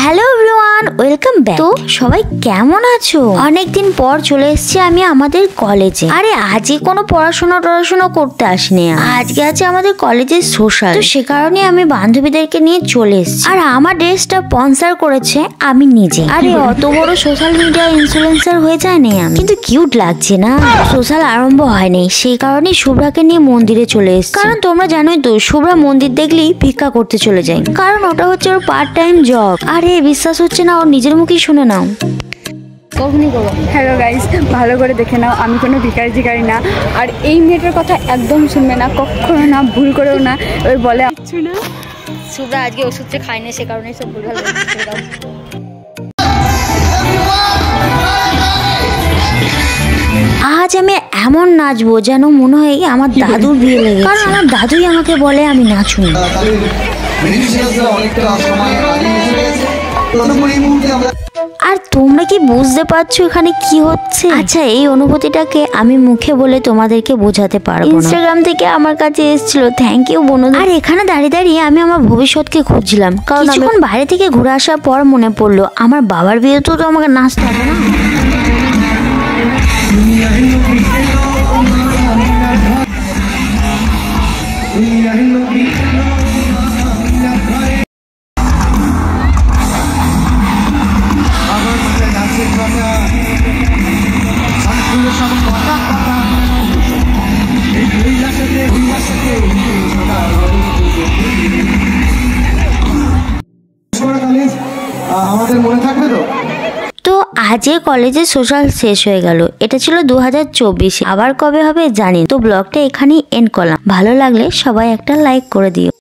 Hello everyone, welcome back. তো সবাই কেমন আছো? অনেকদিন পর চলে এসেছি আমি আমাদের কলেজে। আরে আজকে কোনো পড়াশোনা করতে আসিনি, আজকে আছে আমাদের কলেজের সোশ্যাল। তো সে কারণে আমি বান্ধবীদেরকে নিয়ে চলে এসেছি। আর আমার ড্রেসটা স্পন্সর করেছে আমি নিজে। আরে অত বড় সোশ্যাল মিডিয়া ইনফ্লুয়েন্সার হয়ে যায় না আমি, কিন্তু কিউট লাগছে না। সোশ্যাল আরম্ভ হয়নি, সেই কারণে শুভ্রাকে নিয়ে মন্দিরে চলে এসেছি। কারণ তোমরা জানোই তো, শুভ্রা মন্দির দেখলেই ভিক্ষা করতে চলে যায়, কারণ ওটা হচ্ছে ওর পার্ট টাইম জব। আরে বিশ্বাস হচ্ছে না, ওর নিজের মুখেই শুনে নাও। কখনই করো। হ্যালো গাইস, ভালো করে দেখে নাও, আমি কোনো ভিখারি না। আর এই মেয়েটার কথা একদম শুনবে না, কখনো না, ভুল করেও না। ওই বলে কিচ্ছু না। শুভ্রা আজকে ওষুধ খায়নি, সে কারণে সব ভুল ভাল। আজ আমি এমন নাচবো যেন মনে হয় আমার দাদুর বিয়ে লেগে, কারণ আমার দাদুই আমাকে বলে আমি নাচুন। আর তোমরা কি বুঝতে পারছো এখানে কি হচ্ছে? আচ্ছা, এই অনুভূতিটাকে আমি মুখে বলে তোমাদেরকে বোঝাতে পারবো না। ইনস্টাগ্রাম থেকে আমার কাছে এসেছিল, থ্যাংক ইউ বনু। আর এখানে দাঁড়িয়ে দাঁড়িয়ে আমি আমার ভবিষ্যৎকে খুঁজছিলাম, কারণ যখন বাইরে থেকে ঘুরে আসার পর মনে পড়লো আমার বাবার বিয়েতেও তো আমাকে নাচতে হবে না। তো আজকে কলেজের সোশ্যাল শেষ হয়ে গেল। এটা ছিল 2024। আবার কবে হবে জানি। তো ব্লগটা এখানেই এন্ড করলাম। ভালো লাগলে সবাই একটা লাইক করে দিও।